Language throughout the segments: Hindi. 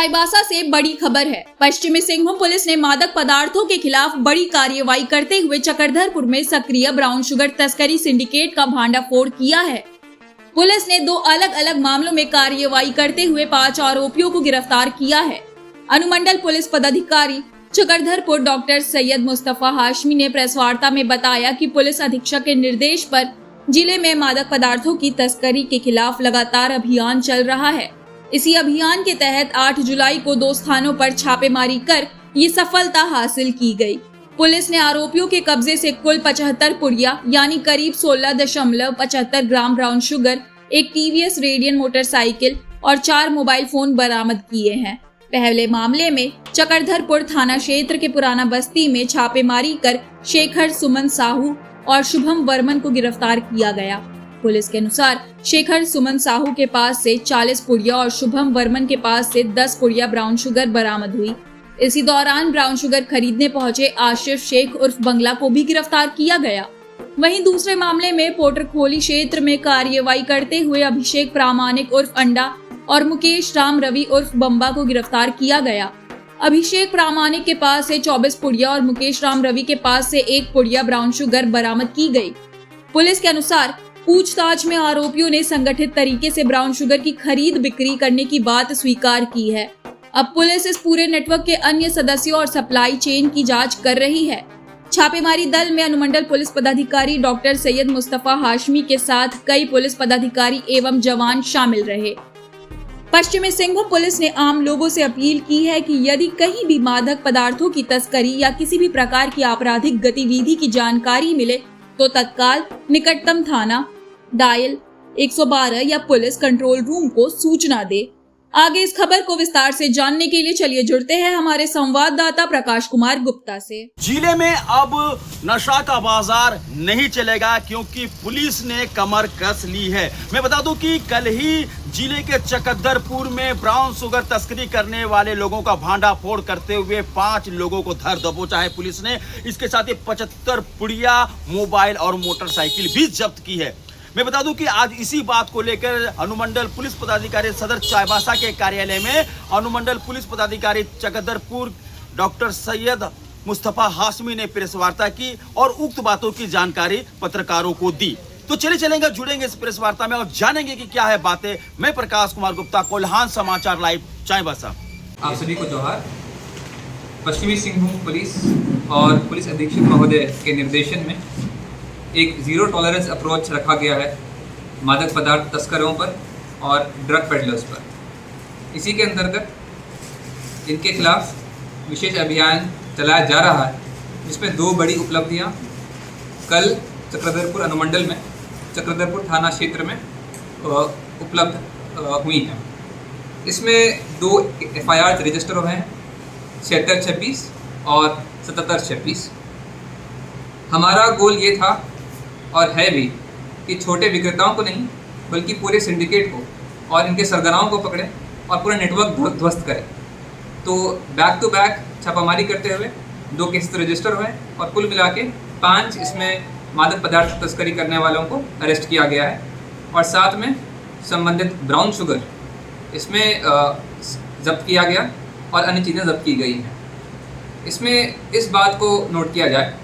चाईबासा से बड़ी खबर है। पश्चिमी सिंहभूम पुलिस ने मादक पदार्थों के खिलाफ बड़ी कार्रवाई करते हुए चक्रधरपुर में सक्रिय ब्राउन शुगर तस्करी सिंडिकेट का भांडाफोड़ किया है। पुलिस ने 2 अलग अलग मामलों में कार्रवाई करते हुए 5 आरोपियों को गिरफ्तार किया है। अनुमंडल पुलिस पदाधिकारी चक्रधरपुर डॉक्टर सैयद मुस्तफा हाशमी ने प्रेस वार्ता में बताया कि पुलिस अधीक्षक के निर्देश पर जिले में मादक पदार्थों की तस्करी के खिलाफ लगातार अभियान चल रहा है। इसी अभियान के तहत 8 जुलाई को 2 स्थानों पर छापेमारी कर ये सफलता हासिल की गई। पुलिस ने आरोपियों के कब्जे से कुल 75 पुड़िया यानी करीब 16.75 ग्राम ब्राउन शुगर, एक टीवीएस रेडियन मोटरसाइकिल और 4 मोबाइल फोन बरामद किए हैं। पहले मामले में चक्रधरपुर थाना क्षेत्र के पुराना बस्ती में छापेमारी कर शेखर सुमन साहू और शुभम वर्मन को गिरफ्तार किया गया। पुलिस के अनुसार शेखर सुमन साहू के पास से 40 पुड़िया और शुभम वर्मन के पास से 10 पुड़िया ब्राउन शुगर बरामद हुई। इसी दौरान ब्राउन शुगर खरीदने पहुंचे आशिफ शेख उर्फ बंगला को भी गिरफ्तार किया गया। वहीं दूसरे मामले में पोटरखोली क्षेत्र में कार्रवाई करते हुए अभिषेक प्रामाणिक उर्फ अंडा और मुकेश राम रवि उर्फ बम्बा को गिरफ्तार किया गया। अभिषेक प्रामाणिक के पास से 24 पुड़िया और मुकेश राम रवि के पास से 1 पुड़िया ब्राउन शुगर बरामद की गई। पुलिस के अनुसार पूछताछ में आरोपियों ने संगठित तरीके से ब्राउन शुगर की खरीद बिक्री करने की बात स्वीकार की है। अब पुलिस इस पूरे नेटवर्क के अन्य सदस्यों और सप्लाई चेन की जांच कर रही है। छापेमारी दल में अनुमंडल पुलिस पदाधिकारी डॉक्टर सैयद मुस्तफा हाशमी के साथ कई पुलिस पदाधिकारी एवं जवान शामिल रहे। पश्चिमी सिंहभूम पुलिस ने आम लोगों से अपील की है कि यदि कहीं भी मादक पदार्थों की तस्करी या किसी भी प्रकार की आपराधिक गतिविधि की जानकारी मिले तो तत्काल निकटतम थाना, डायल 112 या पुलिस कंट्रोल रूम को सूचना दे। आगे इस खबर को विस्तार से जानने के लिए चलिए जुड़ते हैं हमारे संवाददाता प्रकाश कुमार गुप्ता से। जिले में अब नशा का बाजार नहीं चलेगा क्योंकि पुलिस ने कमर कस ली है। मैं बता दूं कि कल ही जिले के चक्रधरपुर में ब्राउन शुगर तस्करी करने वाले लोगों का भांडाफोड़ करते हुए 5 लोगों को धर दबोचा है पुलिस ने। इसके साथ ही 75 पुड़िया, मोबाइल और मोटरसाइकिल भी जब्त की है। मैं बता दूं कि आज इसी बात को लेकर अनुमंडल पुलिस पदाधिकारी सदर चाईबासा के कार्यालय में अनुमंडल पुलिस पदाधिकारी चक्रधरपुर डॉक्टर सैयद मुस्तफा हाशमी ने प्रेस वार्ता की और उक्त बातों की जानकारी पत्रकारों को दी। तो चलेंगे जुड़ेंगे इस प्रेस वार्ता में और जानेंगे कि क्या है बातें। मैं प्रकाश कुमार गुप्ता, कोल्हान समाचार लाइव, चाईबासा। आप सभी को जोहार। पश्चिमी सिंहभूम पुलिस और पुलिस अधीक्षक महोदय के निर्देशन में एक जीरो टॉलरेंस अप्रोच रखा गया है मादक पदार्थ तस्करों पर और ड्रग पेडलर्स पर। इसी के अंतर्गत इनके खिलाफ विशेष अभियान चलाया जा रहा है, जिसमें 2 बड़ी उपलब्धियां कल चक्रधरपुर अनुमंडल में चक्रधरपुर थाना क्षेत्र में उपलब्ध हुई हैं। इसमें 2 FIR रजिस्टर हुए हैं, 7626 और 7726। हमारा गोल ये था और है भी कि छोटे विक्रेताओं को नहीं बल्कि पूरे सिंडिकेट को और इनके सरगनाओं को पकड़े और पूरा नेटवर्क ध्वस्त करें। तो बैक टू बैक छापामारी करते हुए 2 केस रजिस्टर हुए और कुल मिला के 5 इसमें मादक पदार्थ तस्करी करने वालों को अरेस्ट किया गया है और साथ में संबंधित ब्राउन शुगर इसमें जब्त किया गया और अन्य चीज़ें जब्त की गई हैं। इसमें इस बात को नोट किया जाए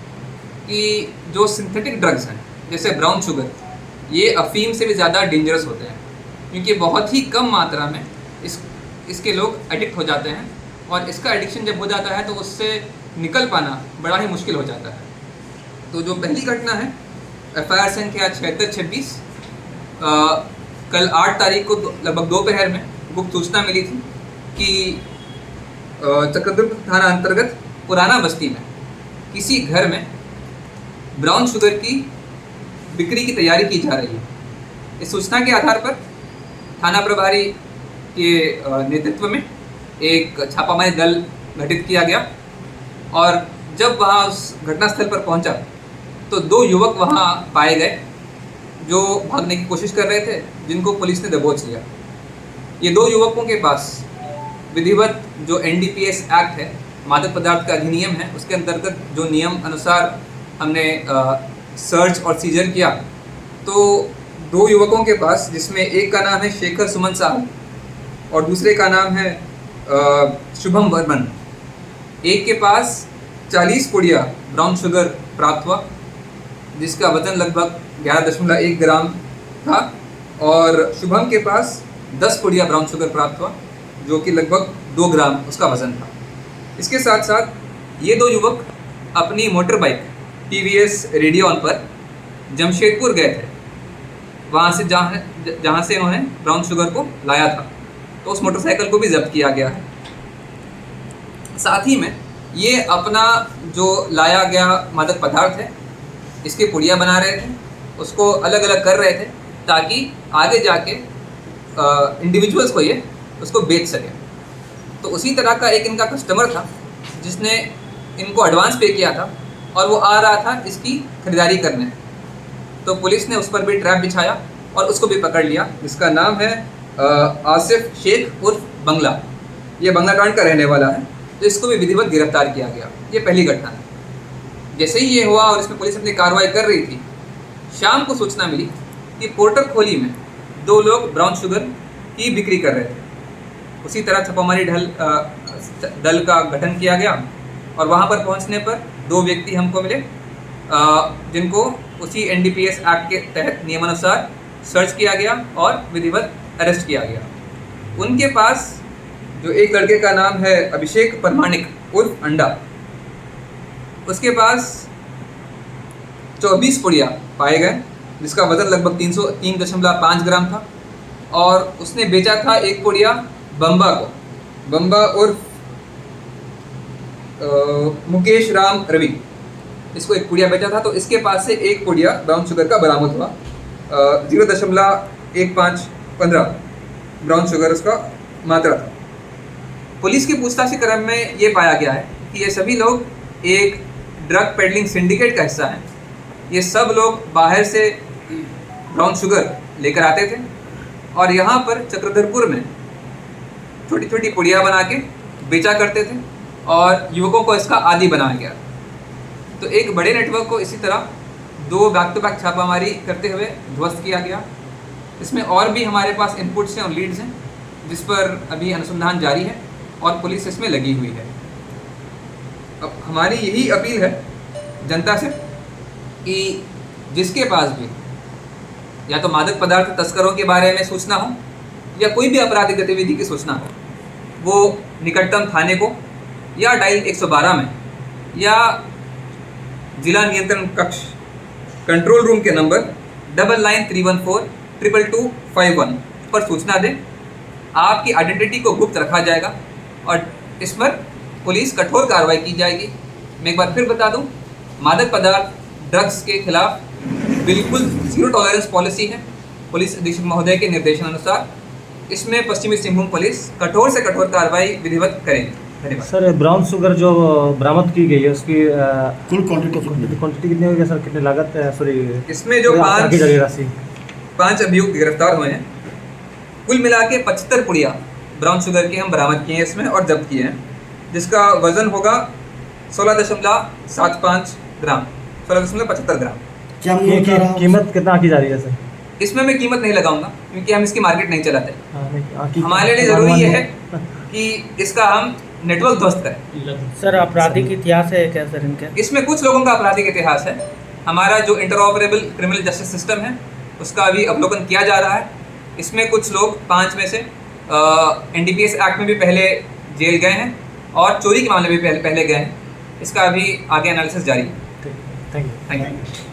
कि जो सिंथेटिक ड्रग्स हैं जैसे ब्राउन शुगर, ये अफीम से भी ज़्यादा डेंजरस होते हैं क्योंकि बहुत ही कम मात्रा में इसके लोग एडिक्ट हो जाते हैं और इसका एडिक्शन जब हो जाता है तो उससे निकल पाना बड़ा ही मुश्किल हो जाता है। तो जो पहली घटना है FIR संख्या 7626, कल 8 तारीख को लगभग दोपहर में गुप्त सूचना मिली थी कि चक्रधरपुर थाना अंतर्गत पुराना बस्ती में किसी घर में ब्राउन शुगर की बिक्री की तैयारी की जा रही है। इस सूचना के आधार पर थाना प्रभारी के नेतृत्व में एक छापामारी दल गठित किया गया और जब वहाँ उस घटनास्थल पर पहुँचा तो 2 युवक वहाँ पाए गए जो भागने की कोशिश कर रहे थे, जिनको पुलिस ने दबोच लिया। ये 2 युवकों के पास विधिवत जो NDPS एक्ट है, मादक पदार्थ का अधिनियम है, उसके अंतर्गत जो नियम अनुसार हमने सर्च और सीजर किया तो 2 युवकों के पास, जिसमें एक का नाम है शेखर सुमन साहब और दूसरे का नाम है शुभम वर्मन, एक के पास 40 पुड़िया ब्राउन शुगर प्राप्त हुआ, जिसका वजन लगभग 11.1 ग्राम था, और शुभम के पास 10 पुड़िया ब्राउन शुगर प्राप्त हुआ, जो कि लगभग 2 ग्राम उसका वजन था। इसके साथ साथ ये दो युवक अपनी मोटर बाइक TVS रेडियन पर जमशेदपुर गए थे, वहाँ से जहाँ से उन्होंने ब्राउन शुगर को लाया था, तो उस मोटरसाइकिल को भी जब्त किया गया है। साथ ही में ये अपना जो लाया गया मादक पदार्थ है, इसके पुड़िया बना रहे थे, उसको अलग अलग कर रहे थे ताकि आगे जाके इंडिविजुअल्स को ये उसको बेच सके। तो उसी तरह का एक इनका कस्टमर था जिसने इनको एडवांस पे किया था और वो आ रहा था इसकी खरीदारी करने। तो पुलिस ने उस पर भी ट्रैप बिछाया और उसको भी पकड़ लिया, जिसका नाम है आसिफ शेख उर्फ बंगला। ये बंगला कांड का रहने वाला है, तो इसको भी विधिवत गिरफ्तार किया गया। ये पहली घटना है। जैसे ही ये हुआ और इसमें पुलिस अपनी कार्रवाई कर रही थी, शाम को सूचना मिली कि पोर्टर खोली में 2 लोग ब्राउन शुगर की बिक्री कर रहे थे। उसी तरह छापामारी दल का गठन किया गया और वहाँ पर पहुँचने पर 2 व्यक्ति हमको मिले, जिनको उसी NDPS एक्ट के तहत नियमानुसार सर्च किया गया और विधिवत अरेस्ट किया गया। उनके पास जो एक लड़के का नाम है अभिषेक परमाणिक उर्फ अंडा, उसके पास 24 पुड़िया पाए गए, जिसका वजन लगभग 3.5 ग्राम था, और उसने बेचा था एक पुड़िया बम्बा को। बम्बा उर्फ मुकेश राम रवि, इसको एक पुड़िया बेचा था। तो इसके पास से एक पुड़िया ब्राउन शुगर का बरामद हुआ। 0.15 ब्राउन शुगर उसका मात्रा था। पुलिस की पूछताछ के क्रम में ये पाया गया है कि ये सभी लोग एक ड्रग पेडलिंग सिंडिकेट का हिस्सा हैं। ये सब लोग बाहर से ब्राउन शुगर लेकर आते थे और यहाँ पर चक्रधरपुर में छोटी छोटी पुड़िया बना के बेचा करते थे और युवकों को इसका आदी बनाया गया। तो एक बड़े नेटवर्क को इसी तरह 2 बैक टू बैक छापामारी करते हुए ध्वस्त किया गया। इसमें और भी हमारे पास इनपुट्स हैं और लीड्स हैं, जिस पर अभी अनुसंधान जारी है और पुलिस इसमें लगी हुई है। अब हमारी यही अपील है जनता से कि जिसके पास भी या तो मादक पदार्थ तस्करों के बारे में सूचना हो या कोई भी आपराधिक गतिविधि की सूचना हो, वो निकटतम थाने को या डायल 112 में या जिला नियंत्रण कक्ष कंट्रोल रूम के नंबर 9931422251 पर सूचना दें। आपकी आइडेंटिटी को गुप्त रखा जाएगा और इस पर पुलिस कठोर कार्रवाई की जाएगी। मैं एक बार फिर बता दूं, मादक पदार्थ ड्रग्स के खिलाफ बिल्कुल 0 टॉलरेंस पॉलिसी है पुलिस अधीक्षक महोदय के निर्देशानुसार। इसमें पश्चिमी सिंहभूम पुलिस कठोर से कठोर कार्रवाई विधिवत करेगी। धन्यवाद। सर, ब्राउन शुगर जो बरामद की गई है उसकी कुल क्वांटिटी कितनी होगी सर? कितनी लागत है? सॉरी, इसमें जो 5 अभियुक्त गिरफ्तार हुए हैं, कुल मिला के 75 पुड़िया ब्राउन शुगर की हम बरामद किए हैं इसमें और जब्त किए हैं, जिसका वजन होगा 16.75 ग्राम, 16.75 ग्राम। क्या कीमत कितना की जा रही है सर? इसमें मैं कीमत नहीं लगाऊंगा क्योंकि हम इसकी मार्केट नहीं चलाते। हमारे लिए कीमत ज़रूरी ये है कि इसका हम नेटवर्क ध्वस्त करें। सर, आपराधिक इतिहास है क्या सर इनका? इसमें कुछ लोगों का आपराधिक इतिहास है। हमारा जो इंटरऑपरेबल क्रिमिनल जस्टिस सिस्टम है उसका अभी अवलोकन किया जा रहा है। इसमें कुछ लोग 5 में से NDPS एक्ट में भी पहले जेल गए हैं और चोरी के मामले में पहले गए हैं। इसका अभी आगे एनालिसिस जारी है। Thank you.